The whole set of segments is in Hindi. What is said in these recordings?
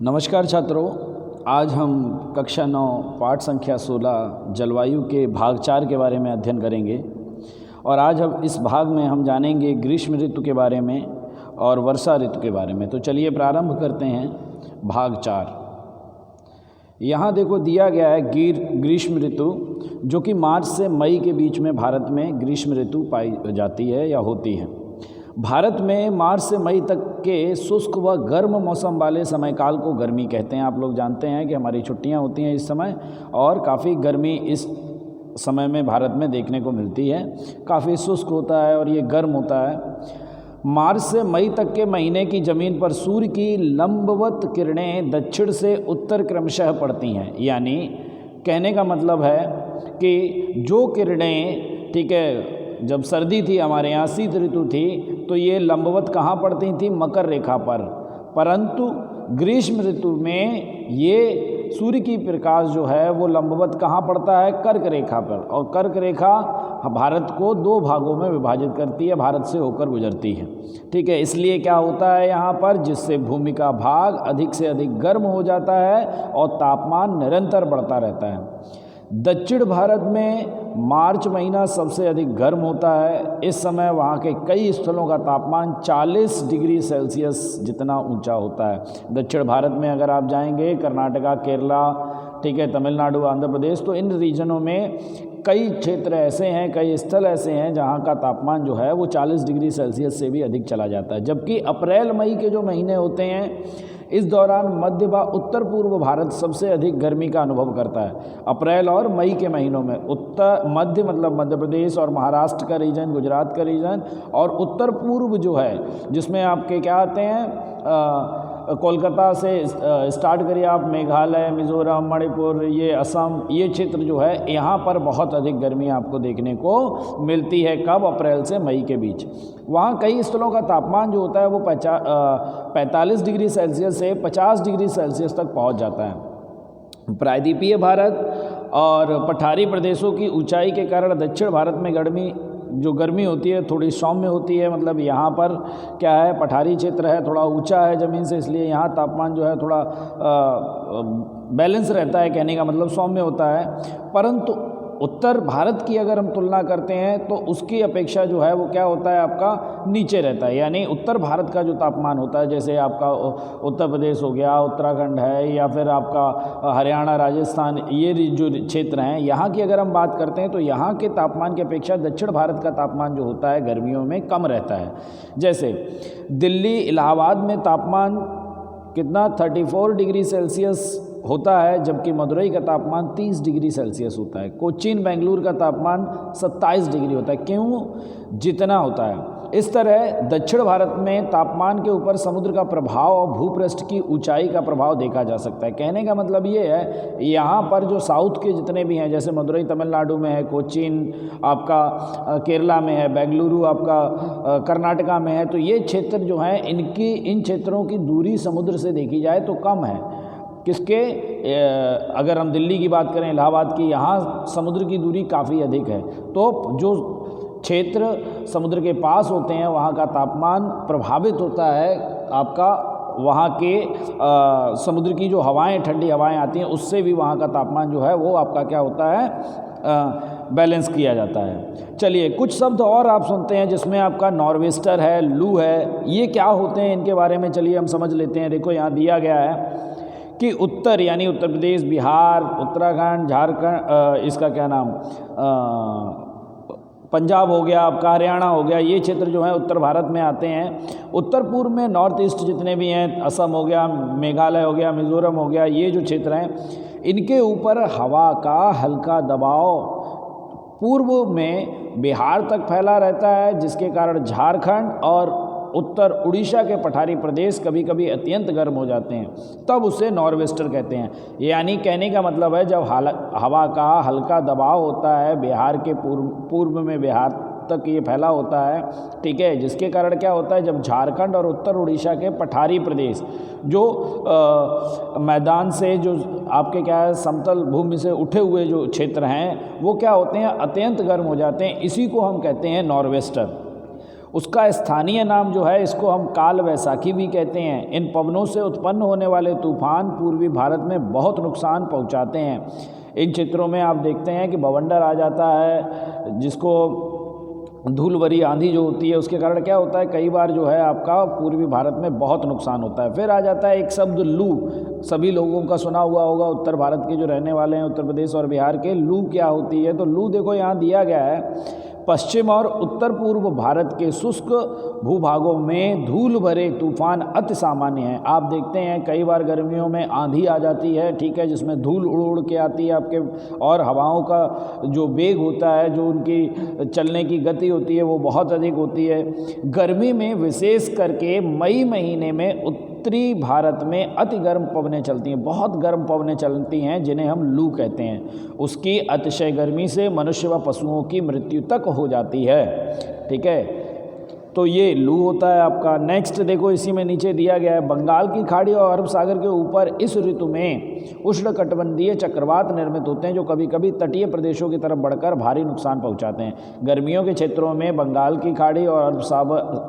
नमस्कार छात्रों, आज हम कक्षा 9 पाठ संख्या 16 जलवायु के भाग 4 के बारे में अध्ययन करेंगे। और आज हम इस भाग में हम जानेंगे ग्रीष्म ऋतु के बारे में और वर्षा ऋतु के बारे में। तो चलिए प्रारंभ करते हैं भाग 4। यहाँ देखो दिया गया है ग्रीष्म ऋतु, जो कि मार्च से मई के बीच में भारत में ग्रीष्म ऋतु पाई जाती है या होती है। भारत में मार्च से मई तक के शुष्क व गर्म मौसम वाले समय काल को गर्मी कहते हैं। आप लोग जानते हैं कि हमारी छुट्टियां होती हैं इस समय, और काफ़ी गर्मी इस समय में भारत में देखने को मिलती है। काफ़ी शुष्क होता है और ये गर्म होता है। मार्च से मई तक के महीने की ज़मीन पर सूर्य की लंबवत किरणें दक्षिण से उत्तर क्रमशः पड़ती हैं। यानी कहने का मतलब है कि जो किरणें, ठीक है, जब सर्दी थी हमारे यहाँ, शीत ऋतु थी, तो ये लंबवत कहाँ पड़ती थी? मकर रेखा पर। परंतु ग्रीष्म ऋतु में ये सूर्य की प्रकाश जो है वो लंबवत कहाँ पड़ता है? कर्क रेखा पर। और कर्क रेखा भारत को 2 भागों में विभाजित करती है, भारत से होकर गुजरती है। ठीक है, इसलिए क्या होता है यहाँ पर, जिससे भूमि का भाग अधिक से अधिक गर्म हो जाता है और तापमान निरंतर बढ़ता रहता है। दक्षिण भारत में मार्च महीना सबसे अधिक गर्म होता है। इस समय वहाँ के कई स्थलों का तापमान 40 डिग्री सेल्सियस जितना ऊंचा होता है। दक्षिण भारत में अगर आप जाएंगे, कर्नाटका, केरला, ठीक है, तमिलनाडु, आंध्र प्रदेश, तो इन रीजनों में कई क्षेत्र ऐसे हैं, कई स्थल ऐसे हैं जहाँ का तापमान जो है वो 40 डिग्री सेल्सियस से भी अधिक चला जाता है। जबकि अप्रैल मई के जो महीने होते हैं, इस दौरान मध्य व उत्तर पूर्व भारत सबसे अधिक गर्मी का अनुभव करता है। अप्रैल और मई के महीनों में मध्य मतलब मध्य प्रदेश और महाराष्ट्र का रीजन, गुजरात का रीजन, और उत्तर पूर्व जो है, जिसमें आपके क्या आते हैं, कोलकाता से स्टार्ट करिए आप, मेघालय, मिज़ोरम, मणिपुर, ये असम, ये क्षेत्र जो है, यहाँ पर बहुत अधिक गर्मी आपको देखने को मिलती है। कब? अप्रैल से मई के बीच। वहाँ कई स्थलों का तापमान जो होता है वो 45 डिग्री सेल्सियस से 50 डिग्री सेल्सियस तक पहुँच जाता है। प्रायद्वीपीय भारत और पठारी प्रदेशों की ऊंचाई के कारण दक्षिण भारत में गर्मी होती है थोड़ी सौम्य होती है। मतलब यहाँ पर क्या है, पठारी क्षेत्र है, थोड़ा ऊंचा है ज़मीन से, इसलिए यहाँ तापमान जो है थोड़ा बैलेंस रहता है, कहने का मतलब सौम्य होता है। परंतु उत्तर भारत की अगर हम तुलना करते हैं तो उसकी अपेक्षा जो है वो क्या होता है, आपका नीचे रहता है। यानी उत्तर भारत का जो तापमान होता है, जैसे आपका उत्तर प्रदेश हो गया, उत्तराखंड है, या फिर आपका हरियाणा, राजस्थान, ये जो क्षेत्र हैं, यहाँ की अगर हम बात करते हैं तो यहाँ के तापमान की अपेक्षा दक्षिण भारत का तापमान जो होता है गर्मियों में कम रहता है। जैसे दिल्ली, इलाहाबाद में तापमान कितना, 34 डिग्री सेल्सियस होता है, जबकि मदुरई का तापमान 30 डिग्री सेल्सियस होता है। कोचीन, बेंगलुरु का तापमान 27 डिग्री होता है। क्यों? जितना होता है। इस तरह दक्षिण भारत में तापमान के ऊपर समुद्र का प्रभाव और भूपृष्ठ की ऊंचाई का प्रभाव देखा जा सकता है। कहने का मतलब ये है, यहाँ पर जो साउथ के जितने भी हैं, जैसे मदुरई तमिलनाडु में है, कोचीन आपका केरला में है, बेंगलुरु आपका कर्नाटका में है, तो ये क्षेत्र जो हैं, इन क्षेत्रों की दूरी समुद्र से देखी जाए तो कम है। किसके? अगर हम दिल्ली की बात करें, इलाहाबाद की, यहाँ समुद्र की दूरी काफ़ी अधिक है। तो जो क्षेत्र समुद्र के पास होते हैं वहाँ का तापमान प्रभावित होता है आपका, वहाँ के समुद्र की जो हवाएं, ठंडी हवाएं आती हैं, उससे भी वहाँ का तापमान जो है वो आपका क्या होता है, बैलेंस किया जाता है। चलिए कुछ शब्द और आप सुनते हैं, जिसमें आपका नॉर्वेस्टर है, लू है। ये क्या होते हैं, इनके बारे में चलिए हम समझ लेते हैं। देखो यहाँ दिया गया है कि उत्तर यानी उत्तर प्रदेश, बिहार, उत्तराखंड, झारखंड, इसका क्या नाम, पंजाब हो गया आपका, हरियाणा हो गया, ये क्षेत्र जो है उत्तर भारत में आते हैं। उत्तर पूर्व में नॉर्थ ईस्ट जितने भी हैं, असम हो गया, मेघालय हो गया, मिज़ोरम हो गया, ये जो क्षेत्र हैं, इनके ऊपर हवा का हल्का दबाव पूर्व में बिहार तक फैला रहता है, जिसके कारण झारखंड और उत्तर उड़ीसा के पठारी प्रदेश कभी कभी अत्यंत गर्म हो जाते हैं, तब उसे नॉर्वेस्टर कहते हैं। यानी कहने का मतलब है, जब हवा का हल्का दबाव होता है बिहार के पूर्व में बिहार तक ये फैला होता है, ठीक है, जिसके कारण क्या होता है, जब झारखंड और उत्तर उड़ीसा के पठारी प्रदेश जो मैदान से, जो आपके क्या है, समतल भूमि से उठे हुए जो क्षेत्र हैं, वो क्या होते हैं, अत्यंत गर्म हो जाते हैं। इसी को हम कहते हैं नॉर्वेस्टर। उसका स्थानीय नाम जो है, इसको हम काल वैसाखी भी कहते हैं। इन पवनों से उत्पन्न होने वाले तूफान पूर्वी भारत में बहुत नुकसान पहुंचाते हैं। इन क्षेत्रों में आप देखते हैं कि बवंडर आ जाता है, जिसको धूल भरी आंधी जो होती है उसके कारण क्या होता है, कई बार जो है आपका पूर्वी भारत में बहुत नुकसान होता है। फिर आ जाता है एक शब्द लू, सभी लोगों का सुना हुआ होगा, उत्तर भारत के जो रहने वाले हैं, उत्तर प्रदेश और बिहार के। लू क्या होती है, तो लू देखो यहाँ दिया गया है, पश्चिम और उत्तर पूर्व भारत के शुष्क भूभागों में धूल भरे तूफान अति सामान्य हैं। आप देखते हैं कई बार गर्मियों में आंधी आ जाती है, ठीक है, जिसमें धूल उड़ उड़ के आती है आपके, और हवाओं का जो वेग होता है, जो उनकी चलने की गति होती है, वो बहुत अधिक होती है। गर्मी में विशेष करके मई महीने में उत्तरी भारत में अति गर्म पवनें चलती हैं, बहुत गर्म पवनें चलती हैं, जिन्हें हम लू कहते हैं। उसकी अतिशय गर्मी से मनुष्य व पशुओं की मृत्यु तक हो जाती है, ठीक है। तो ये लू होता है आपका। नेक्स्ट देखो, इसी में नीचे दिया गया है, बंगाल की खाड़ी और अरब सागर के ऊपर इस ऋतु में उष्णकटिबंधीय चक्रवात निर्मित होते हैं, जो कभी कभी तटीय प्रदेशों की तरफ बढ़कर भारी नुकसान पहुंचाते हैं। गर्मियों के क्षेत्रों में बंगाल की खाड़ी और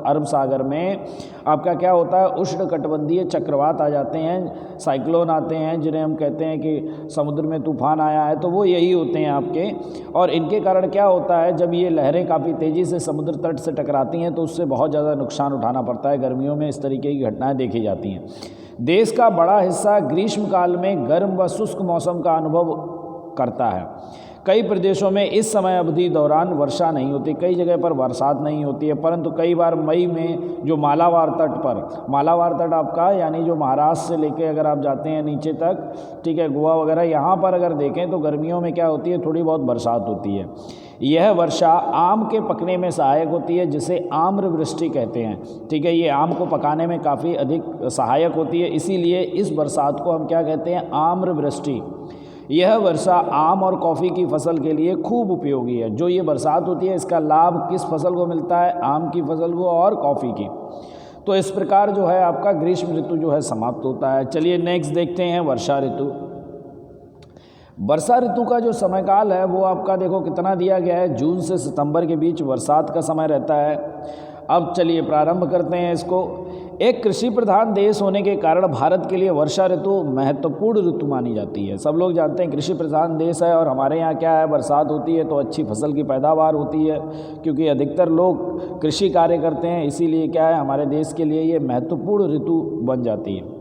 अरब सागर में आपका क्या होता है, उष्णकटिबंधीय चक्रवात आ जाते हैं, साइक्लोन आते हैं, जिन्हें हम कहते हैं कि समुद्र में तूफान आया है, तो वो यही होते हैं आपके। और इनके कारण क्या होता है, जब ये लहरें काफ़ी तेज़ी से समुद्र तट से टकराती हैं तो उससे बहुत ज़्यादा नुकसान उठाना पड़ता है। गर्मियों में इस तरीके की घटनाएं देखी जाती हैं। देश का बड़ा हिस्सा ग्रीष्मकाल में गर्म व शुष्क मौसम का अनुभव करता है। कई प्रदेशों में इस समय अवधि दौरान वर्षा नहीं होती, कई जगह पर बरसात नहीं होती है, परंतु कई बार मई में जो मालाबार तट पर, मालाबार तट आपका यानी जो महाराष्ट्र से लेके अगर आप जाते हैं नीचे तक, ठीक है, गोवा वगैरह, यहाँ पर अगर देखें तो गर्मियों में क्या होती है, थोड़ी बहुत बरसात होती है। यह वर्षा आम के पकने में सहायक होती है, जिसे आम्र वृष्टि कहते हैं, ठीक है। ये आम को पकाने में काफ़ी अधिक सहायक होती है, इसीलिए इस बरसात को हम क्या कहते हैं, आम्र वृष्टि। यह वर्षा आम और कॉफ़ी की फसल के लिए खूब उपयोगी है। जो ये बरसात होती है, इसका लाभ किस फसल को मिलता है, आम की फसल को और कॉफ़ी की। तो इस प्रकार जो है आपका ग्रीष्म ऋतु जो है समाप्त होता है। चलिए नेक्स्ट देखते हैं वर्षा ऋतु। वर्षा ऋतु का जो समय काल है वो आपका देखो कितना दिया गया है, जून से सितंबर के बीच बरसात का समय रहता है। अब चलिए प्रारंभ करते हैं इसको। एक कृषि प्रधान देश होने के कारण भारत के लिए वर्षा ऋतु महत्वपूर्ण ऋतु मानी जाती है। सब लोग जानते हैं कृषि प्रधान देश है, और हमारे यहाँ क्या है, बरसात होती है तो अच्छी फसल की पैदावार होती है, क्योंकि अधिकतर लोग कृषि कार्य करते हैं, इसीलिए क्या है, हमारे देश के लिए ये महत्वपूर्ण ऋतु बन जाती है।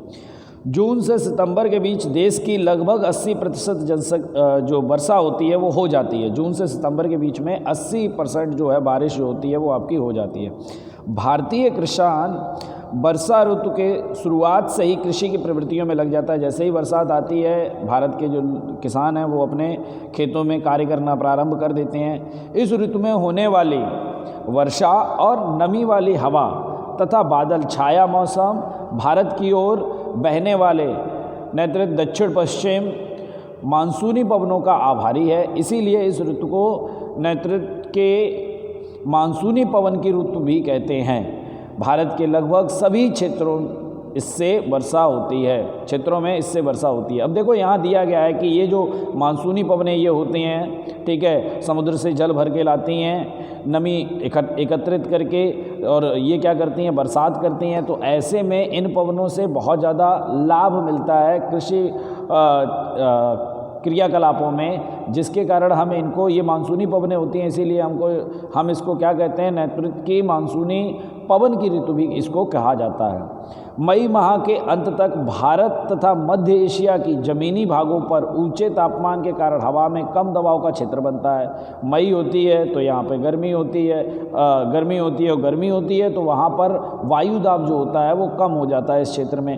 जून से सितंबर के बीच देश की लगभग 80% जो वर्षा होती है वो हो जाती है। जून से सितंबर के बीच में 80% जो है बारिश जो होती है वो आपकी हो जाती है। भारतीय किसान वर्षा ऋतु के शुरुआत से ही कृषि की प्रवृत्तियों में लग जाता है। जैसे ही बरसात आती है, भारत के जो किसान हैं वो अपने खेतों में कार्य करना प्रारंभ कर देते हैं। इस ऋतु में होने वाली वर्षा और नमी वाली हवा तथा बादल छाया मौसम भारत की ओर बहने वाले नैऋत्य दक्षिण पश्चिम मानसूनी पवनों का आभारी है। इसीलिए इस ऋतु को नैऋत्य के मानसूनी पवन की ऋतु भी कहते हैं। भारत के लगभग सभी क्षेत्रों इससे वर्षा होती है, क्षेत्रों में इससे वर्षा होती है। अब देखो यहाँ दिया गया है कि ये जो मानसूनी पवनें ये होती हैं, ठीक है, समुद्र से जल भर के लाती हैं, नमी एकत्रित करके, और ये क्या करती हैं, बरसात करती हैं। तो ऐसे में इन पवनों से बहुत ज़्यादा लाभ मिलता है कृषि क्रियाकलापों में, जिसके कारण हम इनको, ये मानसूनी पवनें होती हैं, इसीलिए हम इसको क्या कहते हैं, नैऋत्य की मानसूनी पवन की ऋतु भी इसको कहा जाता है। मई माह के अंत तक भारत तथा मध्य एशिया की ज़मीनी भागों पर ऊंचे तापमान के कारण हवा में कम दबाव का क्षेत्र बनता है। मई होती है तो यहाँ पे गर्मी होती है, और गर्मी होती है तो वहाँ पर वायु दाब जो होता है वो कम हो जाता है इस क्षेत्र में।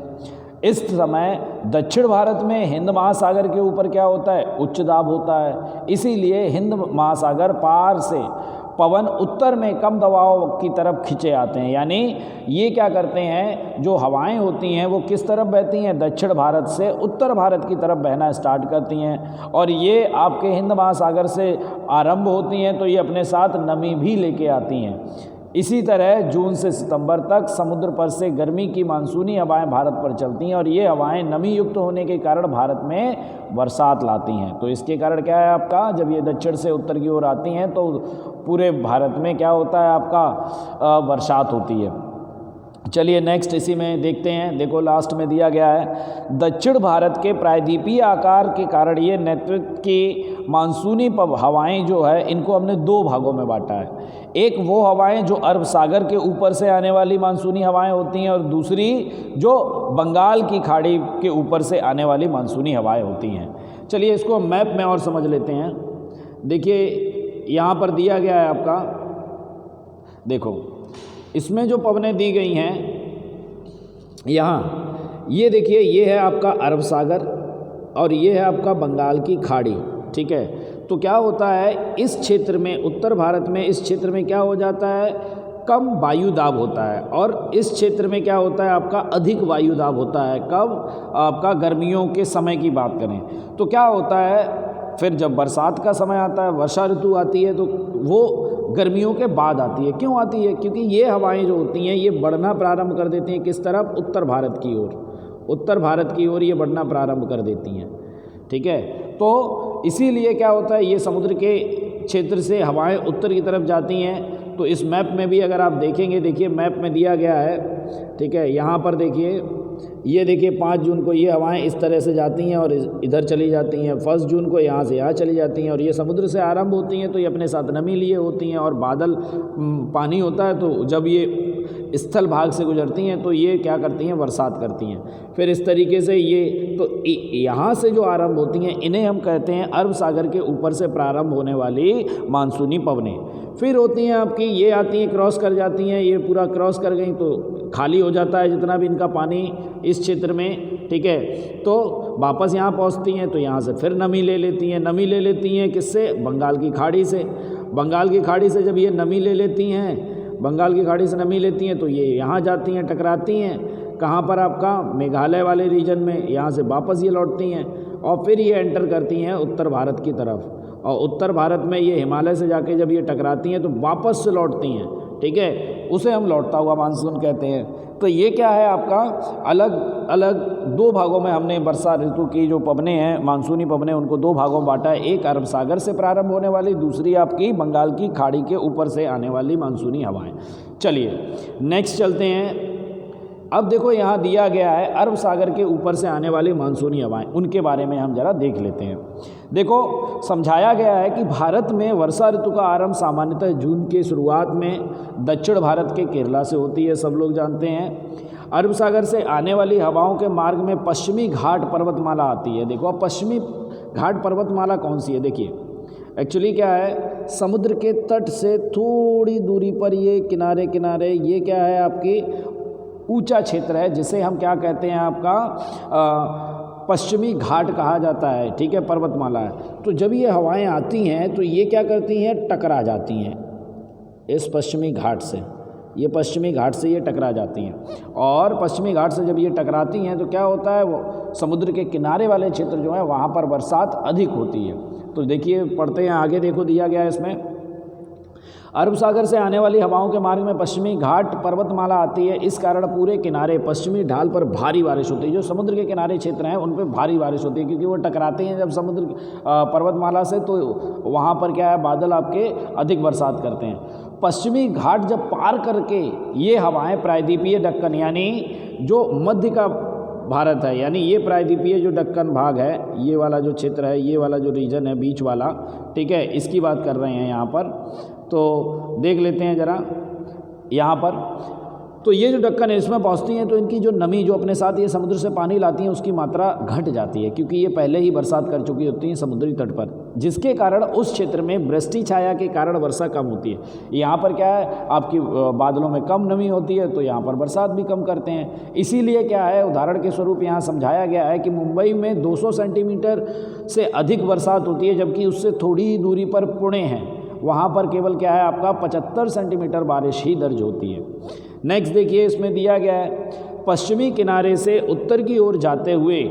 इस समय दक्षिण भारत में हिंद महासागर के ऊपर क्या होता है, उच्च दाब होता है। इसीलिए हिंद महासागर पार से पवन उत्तर में कम दबाव की तरफ खींचे आते हैं। यानी ये क्या करते हैं, जो हवाएं होती हैं वो किस तरफ बहती हैं, दक्षिण भारत से उत्तर भारत की तरफ बहना स्टार्ट करती हैं, और ये आपके हिंद महासागर से आरंभ होती हैं, तो ये अपने साथ नमी भी लेके आती हैं। इसी तरह जून से सितंबर तक समुद्र पर से गर्मी की मानसूनी हवाएं भारत पर चलती हैं और ये हवाएं नमी युक्त होने के कारण भारत में बरसात लाती हैं। तो इसके कारण क्या है आपका, जब ये दक्षिण से उत्तर की ओर आती हैं तो पूरे भारत में क्या होता है आपका, बरसात होती है। चलिए नेक्स्ट इसी में देखते हैं। देखो लास्ट में दिया गया है, दक्षिण भारत के प्रायद्वीपीय आकार के कारण ये नेतृत्व की मानसूनी हवाएं जो है इनको हमने दो भागों में बांटा है। एक वो हवाएं जो अरब सागर के ऊपर से आने वाली मानसूनी हवाएं होती हैं और दूसरी जो बंगाल की खाड़ी के ऊपर से आने वाली मानसूनी हवाएं होती हैं। चलिए इसको मैप में और समझ लेते हैं। देखिए यहाँ पर दिया गया है आपका, देखो इसमें जो पवनें दी गई हैं यहाँ, ये देखिए ये है आपका अरब सागर और ये है आपका बंगाल की खाड़ी, ठीक है। तो क्या होता है इस क्षेत्र में, उत्तर भारत में इस क्षेत्र में क्या हो जाता है, कम वायु दाब होता है और इस क्षेत्र में क्या होता है आपका अधिक वायु दाब होता है। कब आपका गर्मियों के समय की बात करें तो क्या होता है, फिर जब बरसात का समय आता है, वर्षा ऋतु आती है, तो वो गर्मियों के बाद आती है। क्यों आती है, क्योंकि ये हवाएं जो होती हैं ये बढ़ना प्रारंभ कर देती हैं किस तरफ, उत्तर भारत की ओर। उत्तर भारत की ओर ये बढ़ना प्रारंभ कर देती हैं, ठीक है। तो इसीलिए क्या होता है, ये समुद्र के क्षेत्र से हवाएं उत्तर की तरफ जाती हैं। तो इस मैप में भी अगर आप देखेंगे, देखिए मैप में दिया गया है, ठीक है। यहाँ पर देखिए, ये देखिए 5 जून को ये हवाएं इस तरह से जाती हैं और इधर चली जाती हैं। 1 जून को यहाँ से यहाँ चली जाती हैं और ये समुद्र से आरंभ होती हैं तो ये अपने साथ नमी लिए होती हैं और बादल पानी होता है, तो जब ये स्थल भाग से गुजरती हैं तो ये क्या करती हैं, बरसात करती हैं। फिर इस तरीके से ये तो यहाँ से जो आरंभ होती हैं इन्हें हम कहते हैं अरब सागर के ऊपर से प्रारंभ होने वाली मानसूनी पवनें। फिर होती हैं आपकी, ये आती हैं क्रॉस कर जाती हैं, ये पूरा क्रॉस कर गई तो खाली हो जाता है जितना भी इनका पानी इस क्षेत्र में, ठीक है। तो वापस यहाँ पहुँचती हैं तो यहाँ से फिर नमी ले लेती हैं। नमी ले लेती हैं किससे, बंगाल की खाड़ी से। बंगाल की खाड़ी से जब ये नमी ले लेती हैं, बंगाल की खाड़ी से नमी लेती हैं तो ये यहाँ जाती हैं, टकराती हैं कहाँ पर आपका, मेघालय वाले रीजन में। यहाँ से वापस ये लौटती हैं और फिर ये एंटर करती हैं उत्तर भारत की तरफ और उत्तर भारत में ये हिमालय से जाके जब ये टकराती हैं तो वापस से लौटती हैं, ठीक है। उसे हम लौटता हुआ मानसून कहते हैं। तो ये क्या है आपका, अलग अलग दो भागों में हमने वर्षा ऋतु की जो पवनें हैं, मानसूनी पवनें, उनको दो भागों में बांटा है। एक अरब सागर से प्रारंभ होने वाली, दूसरी आपकी बंगाल की खाड़ी के ऊपर से आने वाली मानसूनी हवाएं। चलिए नेक्स्ट चलते हैं। अब देखो यहाँ दिया गया है अरब सागर के ऊपर से आने वाली मानसूनी हवाएं, उनके बारे में हम जरा देख लेते हैं। देखो समझाया गया है कि भारत में वर्षा ऋतु का आरंभ सामान्यतः जून के शुरुआत में दक्षिण भारत के केरला से होती है, सब लोग जानते हैं। अरब सागर से आने वाली हवाओं के मार्ग में पश्चिमी घाट पर्वतमाला आती है। देखो अब पश्चिमी घाट पर्वतमाला कौन सी है, देखिए एक्चुअली क्या है, समुद्र के तट से थोड़ी दूरी पर ये किनारे किनारे ये क्या है आपकी ऊंचा क्षेत्र है, जिसे हम क्या कहते हैं आपका पश्चिमी घाट कहा जाता है, ठीक है, पर्वतमाला है। तो जब ये हवाएं आती हैं तो ये क्या करती हैं, टकरा जाती हैं इस पश्चिमी घाट से। ये पश्चिमी घाट से ये टकरा जाती हैं और पश्चिमी घाट से जब ये टकराती हैं तो क्या होता है, वो समुद्र के किनारे वाले क्षेत्र जो है वहाँ पर बरसात अधिक होती है। तो देखिए पढ़ते हैं आगे, देखो दिया गया है इसमें, अरब सागर से आने वाली हवाओं के मार्ग में पश्चिमी घाट पर्वतमाला आती है। इस कारण पूरे किनारे पश्चिमी ढाल पर भारी बारिश होती है। जो समुद्र के किनारे क्षेत्र हैं उन पर भारी बारिश होती है क्योंकि वो टकराते हैं जब समुद्र पर्वतमाला से, तो वहाँ पर क्या है, बादल आपके अधिक बरसात करते हैं। पश्चिमी घाट जब पार करके ये हवाएं प्रायद्वीपीय दक्कन यानी जो मध्य का भारत है, यानी ये प्रायद्वीपीय जो दक्कन भाग है, ये वाला जो क्षेत्र है, ये वाला जो रीजन है बीच वाला, ठीक है, इसकी बात कर रहे हैं यहाँ पर। तो देख लेते हैं ज़रा यहाँ पर, तो ये जो दक्कन है इसमें पहुँचती हैं तो इनकी जो नमी जो अपने साथ ये समुद्र से पानी लाती हैं उसकी मात्रा घट जाती है क्योंकि ये पहले ही बरसात कर चुकी होती हैं समुद्री तट पर, जिसके कारण उस क्षेत्र में वृष्टि छाया के कारण वर्षा कम होती है। यहाँ पर क्या है, आपकी बादलों में कम नमी होती है तो यहाँ पर बरसात भी कम करते हैं। इसीलिए क्या है, उदाहरण के स्वरूप यहाँ समझाया गया है कि मुंबई में 200 सेंटीमीटर से अधिक बरसात होती है, जबकि उससे थोड़ी ही दूरी पर पुणे है, वहाँ पर केवल क्या है आपका 75 सेंटीमीटर बारिश ही दर्ज होती है। नेक्स्ट देखिए इसमें दिया गया है, पश्चिमी किनारे से उत्तर की ओर जाते हुए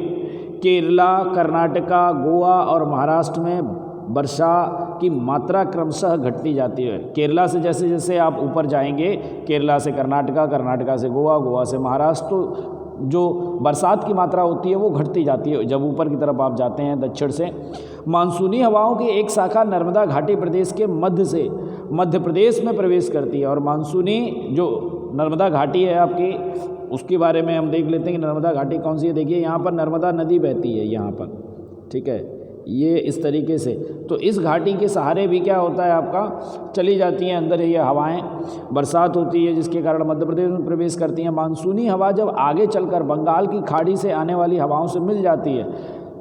केरला, कर्नाटका, गोवा और महाराष्ट्र में वर्षा की मात्रा क्रमशः घटती जाती है। केरला से जैसे जैसे आप ऊपर जाएंगे, केरला से कर्नाटका, कर्नाटका से गोवा, गोवा से महाराष्ट्र, तो जो बरसात की मात्रा होती है वो घटती जाती है जब ऊपर की तरफ आप जाते हैं दक्षिण से। मानसूनी हवाओं की एक शाखा नर्मदा घाटी प्रदेश के मध्य से मध्य प्रदेश में प्रवेश करती है। और मानसूनी जो नर्मदा घाटी है आपकी, उसके बारे में हम देख लेते हैं कि नर्मदा घाटी कौन सी है। देखिए यहाँ पर नर्मदा नदी बहती है यहाँ पर, ठीक है, ये इस तरीके से। तो इस घाटी के सहारे भी क्या होता है आपका, चली जाती हैं अंदर ये हवाएं, बरसात होती है जिसके कारण मध्य प्रदेश में प्रवेश करती हैं। मानसूनी हवा जब आगे चलकर बंगाल की खाड़ी से आने वाली हवाओं से मिल जाती है,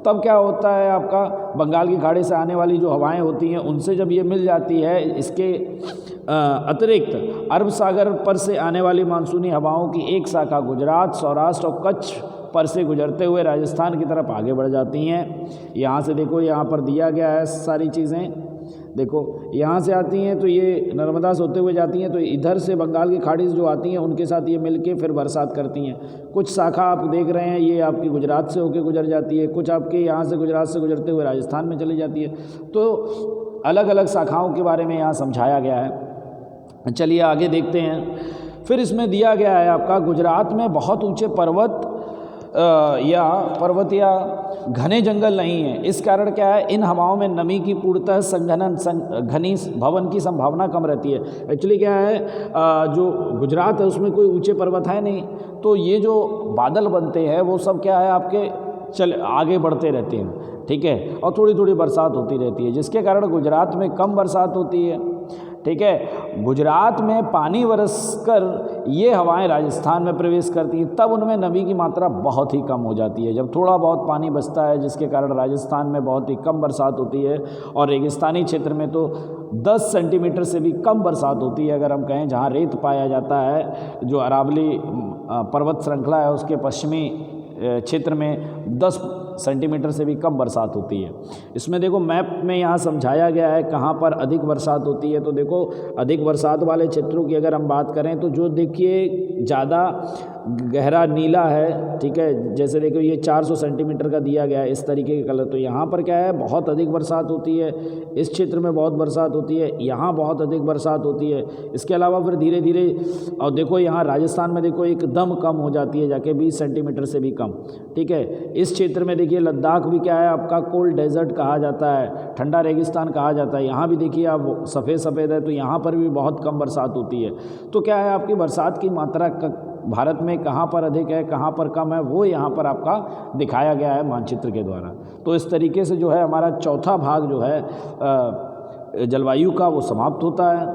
तब क्या होता है आपका, बंगाल की खाड़ी से आने वाली जो हवाएं होती हैं उनसे जब ये मिल जाती है, इसके अतिरिक्त अरब सागर पर से आने वाली मानसूनी हवाओं की एक शाखा गुजरात, सौराष्ट्र और कच्छ पर से गुजरते हुए राजस्थान की तरफ आगे बढ़ जाती हैं। यहाँ से देखो, यहाँ पर दिया गया है सारी चीज़ें, देखो यहाँ से आती हैं तो ये नर्मदा से होते हुए जाती हैं, तो इधर से बंगाल की खाड़ी से जो आती हैं उनके साथ ये मिलके फिर बरसात करती हैं। कुछ शाखा आप देख रहे हैं ये आपकी गुजरात से होके गुजर जाती है, कुछ आपके यहाँ से गुजरात से गुजरते हुए राजस्थान में चली जाती है। तो अलग अलग शाखाओं के बारे में यहाँ समझाया गया है। चलिए आगे देखते हैं। फिर इसमें दिया गया है आपका, गुजरात में बहुत ऊँचे पर्वत या घने जंगल नहीं है। इस कारण क्या है, इन हवाओं में नमी की पूर्णतः संघनन घनी भवन की संभावना कम रहती है। एक्चुअली क्या है, जो गुजरात है उसमें कोई ऊंचे पर्वत है नहीं, तो ये जो बादल बनते हैं वो सब क्या है आपके आगे बढ़ते रहते हैं, ठीक है, और थोड़ी थोड़ी बरसात होती रहती है, जिसके कारण गुजरात में कम बरसात होती है, ठीक है। गुजरात में पानी बरसकर ये हवाएं राजस्थान में प्रवेश करती हैं, तब उनमें नमी की मात्रा बहुत ही कम हो जाती है। जब थोड़ा बहुत पानी बचता है, जिसके कारण राजस्थान में बहुत ही कम बरसात होती है, और रेगिस्तानी क्षेत्र में तो 10 सेंटीमीटर से भी कम बरसात होती है। अगर हम कहें जहाँ रेत पाया जाता है, जो अरावली पर्वत श्रृंखला है उसके पश्चिमी क्षेत्र में 10 सेंटीमीटर से भी कम बरसात होती है। इसमें देखो मैप में यहाँ समझाया गया है कहाँ पर अधिक बरसात होती है। तो देखो अधिक बरसात वाले क्षेत्रों की अगर हम बात करें तो जो देखिए ज़्यादा गहरा नीला है, ठीक है, जैसे देखो ये 400 सेंटीमीटर का दिया गया है इस तरीके के कलर, तो यहाँ पर क्या है बहुत अधिक बरसात होती है, इस क्षेत्र में बहुत बरसात होती है, यहाँ बहुत अधिक बरसात होती है। इसके अलावा फिर धीरे धीरे और देखो यहाँ राजस्थान में देखो एकदम कम हो जाती है जाके 20 सेंटीमीटर से भी कम, ठीक है। इस क्षेत्र में देखिए लद्दाख भी क्या है आपका कोल्ड डेजर्ट कहा जाता है, ठंडा रेगिस्तान कहा जाता है। यहाँ भी देखिए आप सफ़ेद है, तो यहाँ पर भी बहुत कम बरसात होती है। तो क्या है आपकी बरसात की मात्रा भारत में कहाँ पर अधिक है कहाँ पर कम है, वो यहाँ पर आपका दिखाया गया है मानचित्र के द्वारा। तो इस तरीके से जो है हमारा चौथा भाग जो है जलवायु का वो समाप्त होता है।